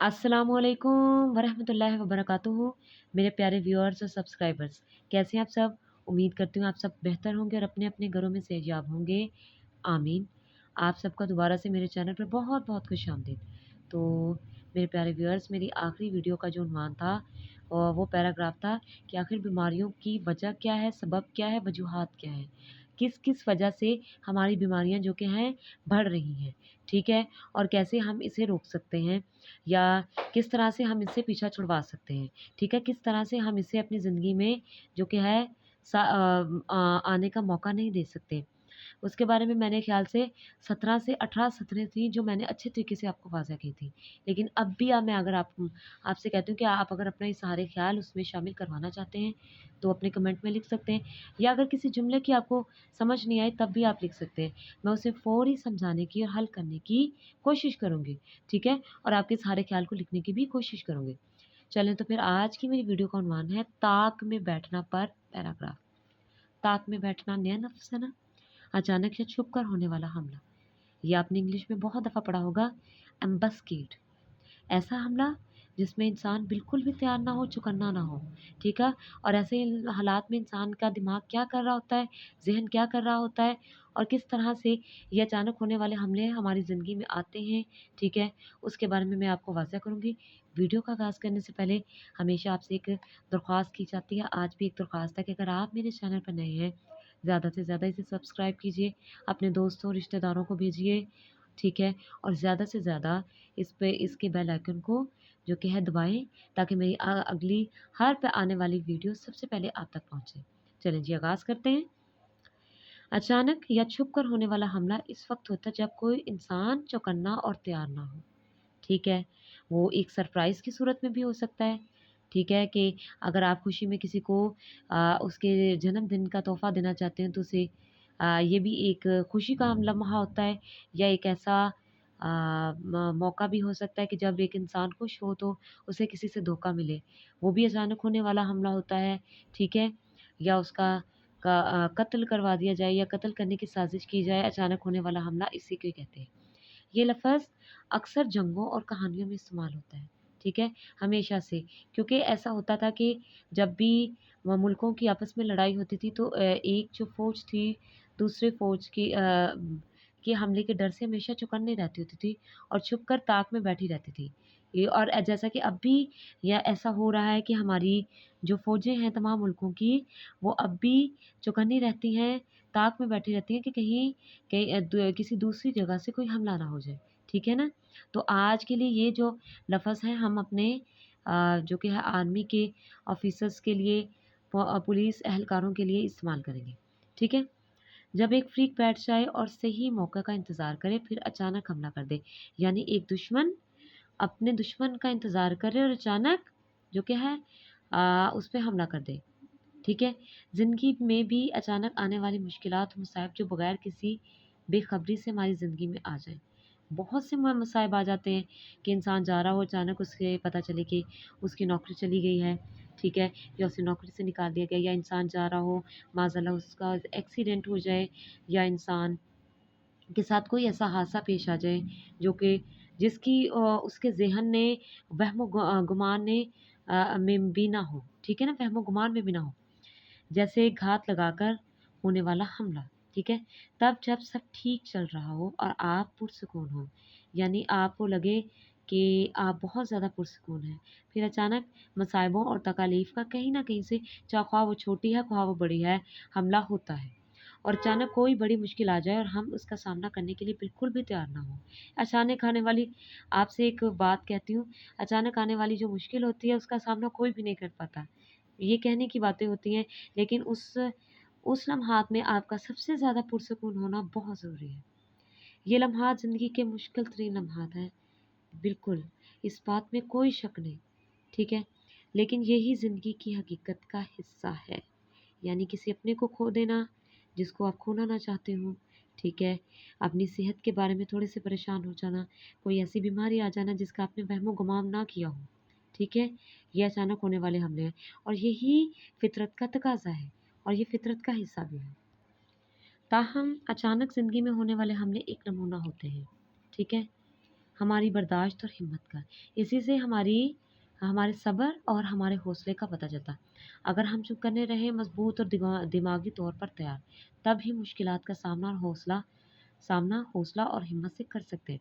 अस्सलामुअलैकुम वरहमतुल्लाहि वबरकातुहू। मेरे प्यारे व्यूअर्स और सब्सक्राइबर्स, कैसे हैं आप सब? उम्मीद करती हूँ आप सब बेहतर होंगे और अपने अपने घरों में सेहतयाब होंगे। आमीन। आप सबका दोबारा से मेरे चैनल पर बहुत बहुत खुशामदीद। तो मेरे प्यारे व्यूअर्स, मेरी आखिरी वीडियो का जो उन्वान था वो पैराग्राफ था कि आखिर बीमारियों की वजह क्या है, सबब क्या है, वजूहात क्या है, किस किस वजह से हमारी बीमारियां जो कि हैं बढ़ रही हैं, ठीक है, और कैसे हम इसे रोक सकते हैं या किस तरह से हम इससे पीछा छुड़वा सकते हैं, ठीक है, किस तरह से हम इसे अपनी ज़िंदगी में जो कि है आने का मौका नहीं दे सकते। उसके बारे में मैंने ख़्याल से 17 से 18 सतरें थी जो मैंने अच्छे तरीके से आपको वाज़ह की थी। लेकिन अब भी मैं अगर आपसे कहती हूँ कि आप अगर अपना ये सारे ख़्याल उसमें शामिल करवाना चाहते हैं, तो अपने कमेंट में लिख सकते हैं, या अगर किसी जुमले की आपको समझ नहीं आई तब भी आप लिख सकते हैं। मैं उसे फ़ौरी समझाने की और हल करने की कोशिश करूँगी, ठीक है? और आपके सारे ख़्याल को लिखने की भी कोशिश करूँगी। चलें तो फिर आज की मेरी वीडियो का उन्वान है ताक में बैठना पर पैराग्राफ। ताक में बैठना नया लफ्ज़ है ना? अचानक या छुप कर होने वाला हमला। ये आपने इंग्लिश में बहुत दफ़ा पढ़ा होगा, एम्बस्केड। ऐसा हमला जिसमें इंसान बिल्कुल भी तैयार ना हो, चौकन्ना ना हो, ठीक है? और ऐसे हालात में इंसान का दिमाग क्या कर रहा होता है, ज़हन क्या कर रहा होता है और किस तरह से ये अचानक होने वाले हमले हमारी ज़िंदगी में आते हैं, ठीक है? उसके बारे में मैं आपको वाज़ह करूँगी। वीडियो का आगाज़ करने से पहले हमेशा आपसे एक दरख्वास्त की जाती है, आज भी एक दरख्वास्त है कि अगर आप मेरे चैनल पर नए हैं, ज़्यादा से ज़्यादा इसे सब्सक्राइब कीजिए, अपने दोस्तों, रिश्तेदारों को भेजिए, ठीक है? और ज़्यादा से ज़्यादा इसके बेल आइकन को जो कि है दबाएँ, ताकि मेरी अगली हर आने वाली वीडियो सबसे पहले आप तक पहुँचे। चलें जी, आगाज़ करते हैं। अचानक या छुप कर होने वाला हमला इस वक़्त होता है जब कोई इंसान चौकन्ना और तैयार ना हो, ठीक है? वो एक सरप्राइज़ की सूरत में भी हो सकता है, ठीक है? कि अगर आप खुशी में किसी को उसके जन्मदिन का तोहफ़ा देना चाहते हैं तो उसे ये भी एक खुशी का लम्हा होता है, या एक ऐसा मौका भी हो सकता है कि जब एक इंसान खुश हो तो उसे किसी से धोखा मिले, वो भी अचानक होने वाला हमला होता है, ठीक है? या उसका कत्ल करवा दिया जाए या कत्ल करने की साज़िश की जाए, अचानक होने वाला हमला इसी को कहते हैं। ये लफ़्ज़ अक्सर जंगों और कहानियों में इस्तेमाल होता है, ठीक है? हमेशा से, क्योंकि ऐसा होता था कि जब भी मुल्कों की आपस में लड़ाई होती थी तो एक जो फ़ौज थी दूसरे फ़ौज की के हमले के डर से हमेशा चौकन्नी रहती होती थी और छुप कर ताक में बैठी रहती थी। ये और जैसा कि अब भी या ऐसा हो रहा है कि हमारी जो फ़ौजें हैं तमाम मुल्कों की, वो अब भी चौकन्नी रहती हैं, ताक में बैठी रहती हैं कि कहीं किसी दूसरी जगह से कोई हमला ना हो जाए, ठीक है ना? तो आज के लिए ये जो लफ़्ज़ हैं हम अपने जो कि है आर्मी के ऑफ़िसर्स के लिए, पुलिस एहलकारों के लिए इस्तेमाल करेंगे, ठीक है? जब एक फ्रीक बैठ जाए और सही मौके का इंतज़ार करे फिर अचानक हमला कर दे, यानी एक दुश्मन अपने दुश्मन का इंतज़ार करे और अचानक जो कि है उस पे हमला कर दे, ठीक है? ज़िंदगी में भी अचानक आने वाली मुश्किलात, मुसाइब जो बगैर किसी बेखबरी से हमारी ज़िंदगी में आ जाएँ। बहुत से मुसाइब आ जाते हैं कि इंसान जा रहा हो, अचानक उसे पता चले कि उसकी नौकरी चली गई है, ठीक है? या उसे नौकरी से निकाल दिया गया, या इंसान जा रहा हो, माज़अल्लाह उसका एक्सीडेंट हो जाए, या इंसान के साथ कोई ऐसा हादसा पेश आ जाए जो कि जिसकी उसके ज़हन ने गुमान ने में भी ना हो, ठीक है ना? वहमो-गुमान में भी ना हो। जैसे घात लगाकर होने वाला हमला, ठीक है? तब जब सब ठीक चल रहा हो और आप पुरसुकून हों, यानी आपको लगे कि आप बहुत ज़्यादा पुरसुकून हैं, फिर अचानक मसाइबों और तकालीफ का कहीं न कहीं से, चाहे ख़्वाह वो छोटी है, ख़्वाह वो बड़ी है, हमला होता है। और अचानक कोई बड़ी मुश्किल आ जाए और हम उसका सामना करने के लिए बिल्कुल भी तैयार ना हों। अचानक आने वाली आपसे एक बात कहती हूँ, अचानक आने वाली जो मुश्किल होती है उसका सामना कोई भी नहीं कर पाता। ये कहने की बातें होती हैं, लेकिन उस लम्हात में आपका सबसे ज़्यादा पुरसुकून होना बहुत ज़रूरी है। ये लम्हात ज़िंदगी के मुश्किल तरीन लम्हात हैं, बिल्कुल, इस बात में कोई शक नहीं, ठीक है? लेकिन यही ज़िंदगी की हकीकत का हिस्सा है, यानी किसी अपने को खो देना, जिसको आप खोना ना चाहते हो, ठीक है? अपनी सेहत के बारे में थोड़े से परेशान हो जाना, कोई ऐसी बीमारी आ जाना जिसका आपने वहमो-गुमान ना किया हो, ठीक है? ये अचानक होने वाले हमले हैं और यही फ़ितरत का तकाज़ा है और ये फ़ितरत का हिस्सा भी है। ताहम अचानक ज़िंदगी में होने वाले हमले एक नमूना होते हैं, ठीक है? हमारी बर्दाश्त और हिम्मत का। इसी से हमारे सब्र और हमारे हौसले का पता चलता है। अगर हम चुप करने रहें मजबूत और दिमागी तौर पर तैयार, तब ही मुश्किलात का सामना हौसला और हिम्मत से कर सकते हैं।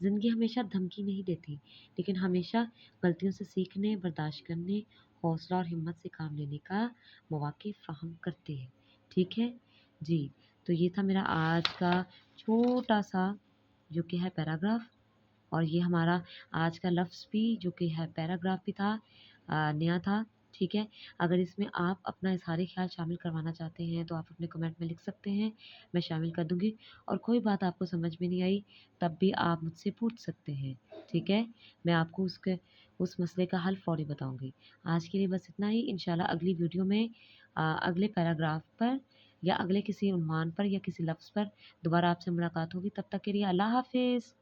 ज़िंदगी हमेशा धमकी नहीं देती, लेकिन हमेशा गलतियों से सीखने, बर्दाश्त करने, हौसला और हिम्मत से काम लेने का मौक़ा फ़राहम करती है। ठीक है? जी, तो ये था मेरा आज का छोटा-सा जो कि है पैराग्राफ, और ये हमारा आज का लफ्ज़ भी जो कि है पैराग्राफ भी था, नया था। ठीक है? अगर इसमें आप अपना इज़हार ख़्याल शामिल करवाना चाहते हैं तो आप अपने कमेंट में लिख सकते हैं, मैं शामिल कर दूँगी। और कोई बात आपको समझ में नहीं आई तब भी आप मुझसे पूछ सकते हैं। ठीक है? मैं आपको उस मसले का हल फ़ौरी बताऊँगी। आज के लिए बस इतना ही। इंशाल्लाह अगली वीडियो में अगले पैराग्राफ पर या अगले किसी उन्वान पर या किसी लफ्ज़ पर दोबारा आपसे मुलाकात होगी। तब तक के लिए अल्लाह हाफ़िज़।